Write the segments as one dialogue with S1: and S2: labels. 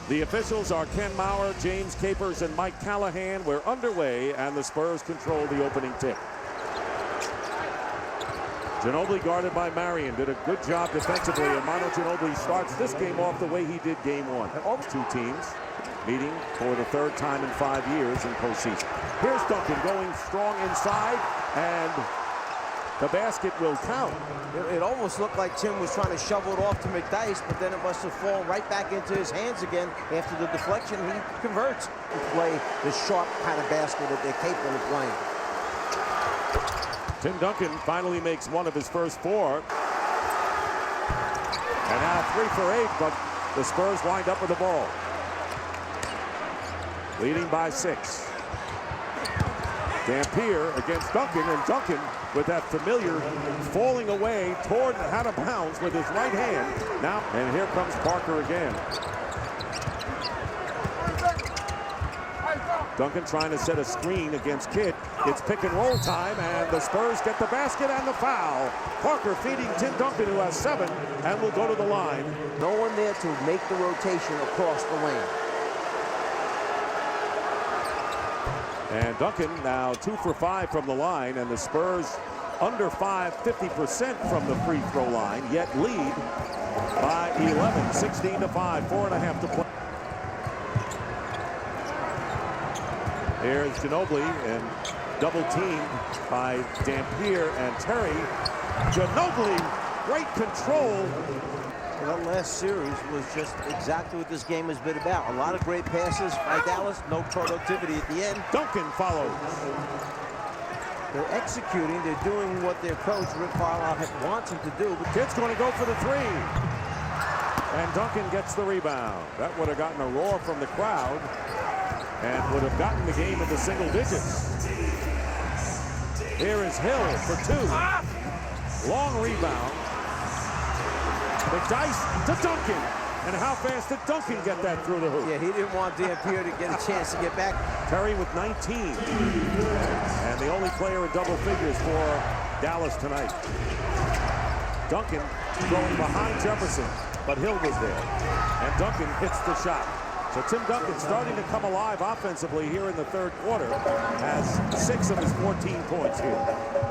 S1: The officials are Ken Maurer, James Capers, and Mike Callahan. We're underway, and the Spurs control the opening tip. Ginobili guarded by Marion did a good job defensively, and Manu Ginobili starts this game off the way he did game one. All two teams meeting for the third time in 5 years in postseason. Here's Duncan going strong inside, and the basket will count.
S2: It almost looked like Tim was trying to shovel it off to McDyess, but then it must have fallen right back into his hands again after the deflection. He converts to play the sharp kind of basket that they're capable of playing.
S1: Tim Duncan finally makes one of his first four. And now 3 for 8, but the Spurs wind up with the ball. Leading by 6. Dampier against Duncan, and Duncan with that familiar falling away toward out of bounds with his right hand. Now, and here comes Parker again. Duncan trying to set a screen against Kidd. It's pick and roll time, and the Spurs get the basket and the foul. Parker feeding Tim Duncan, who has 7, and will go to the line.
S2: No one there to make the rotation across the lane.
S1: And Duncan now 2 for 5 from the line, and the Spurs under 50% from the free throw line, yet lead by 11, 16-5, 4.5 to play. Here's Ginobili, and double teamed by Dampier and Terry. Ginobili, great control.
S2: The last series was just exactly what this game has been about. A lot of great passes by Dallas, no productivity at the end.
S1: Duncan follows.
S2: They're executing, they're doing what their coach, Rick Carlisle, wants them to do. But
S1: Kidd's going to go for the 3. And Duncan gets the rebound. That would have gotten a roar from the crowd and would have gotten the game into single digits. Here is Hill for 2. Long rebound. McDyess to Duncan. And how fast did Duncan get that through the hoop?
S2: Yeah, he didn't want Dampier to get a chance to get back.
S1: Terry with 19. And the only player in double figures for Dallas tonight. Duncan throwing behind Jefferson, but Hill was there. And Duncan hits the shot. So Tim Duncan starting to come alive offensively here in the third quarter. Has 6 of his 14 points here.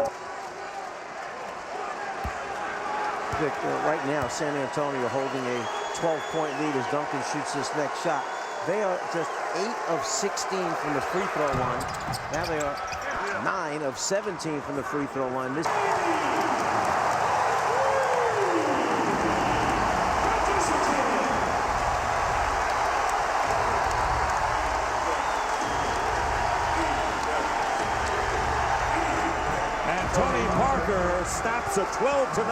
S2: Right now, San Antonio holding a 12-point lead as Duncan shoots this next shot. They are just 8 of 16 from the free throw line. Now they are 9 of 17 from the free throw line. This
S1: Tony Parker snaps a 12-0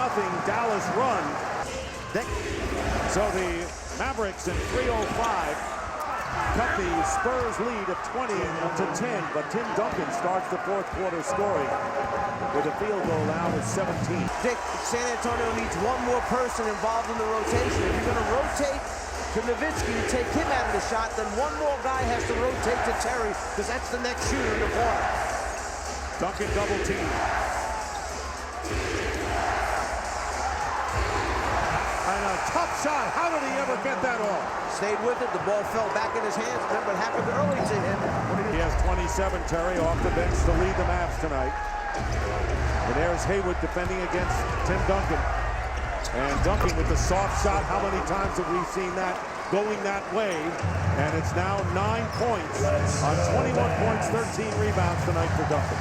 S1: Dallas run. So the Mavericks in 3:05 cut the Spurs lead of 20-10, but Tim Duncan starts the fourth quarter scoring with a field goal now with 17.
S2: Dick, San Antonio needs one more person involved in the rotation. If you're going to rotate to Nowitzki to take him out of the shot, then one more guy has to rotate to Terry, because that's the next shooter in the quarter.
S1: Duncan double team. And a tough shot. How did he ever get that off?
S2: Stayed with it. The ball fell back in his hands. Remember what happened early to him.
S1: He has 27, Terry, off the bench to lead the Mavs tonight. And there's Haywood defending against Tim Duncan. And Duncan with the soft shot. How many times have we seen that going that way? And it's now 9 points on 21 points, 13 rebounds tonight for Duncan.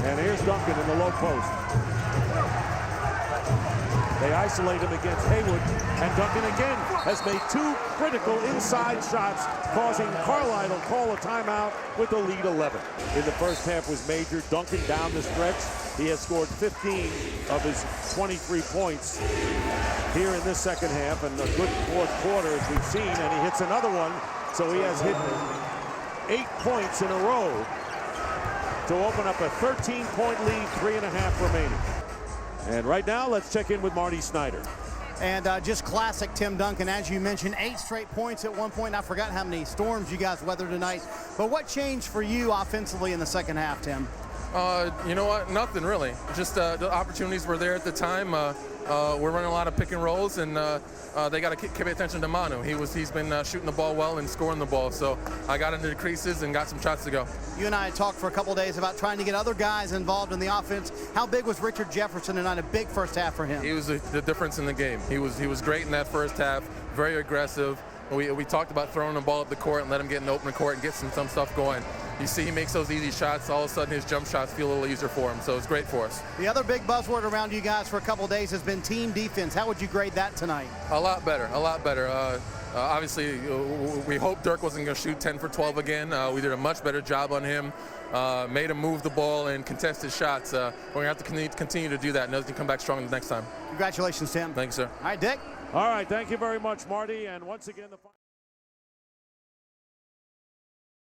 S1: And here's Duncan in the low post. They isolate him against Haywood, and Duncan again has made 2 critical inside shots, causing Carlisle to call a timeout with the lead 11. In the first half was major. Duncan down the stretch. He has scored 15 of his 23 points here in this second half, and a good fourth quarter as we've seen, and he hits another one. So he has hit 8 points in a row to open up a 13-point lead, 3.5 remaining. And right now, let's check in with Marty Snyder.
S3: And just classic Tim Duncan, as you mentioned, 8 straight points at one point. I forgot how many storms you guys weathered tonight. But what changed for you offensively in the second half, Tim?
S4: You know what? Nothing really. Just the opportunities were there at the time. We're running a lot of pick and rolls, and they got to pay attention to Manu. He's been shooting the ball well and scoring the ball. So I got into the creases and got some shots to go.
S3: You and I had talked for a couple days about trying to get other guys involved in the offense. How big was Richard Jefferson tonight? A big first half for him.
S4: He was the difference in the game. He was great in that first half. Very aggressive. We talked about throwing the ball up the court and let him get in the open court and get some stuff going. You see he makes those easy shots, all of a sudden his jump shots feel a little easier for him, so it's great for us.
S3: The other big buzzword around you guys for a couple days has been team defense. How would you grade that tonight?
S4: A lot better, a lot better. Obviously, we hoped Dirk wasn't going to shoot 10 for 12 again. We did a much better job on him, made him move the ball and contest his shots. We're going to have to continue to do that, and those can come back strong the next time.
S3: Congratulations, Tim.
S4: Thanks, sir.
S3: All right, Dick.
S1: All right, thank you very much, Marty. And once again, the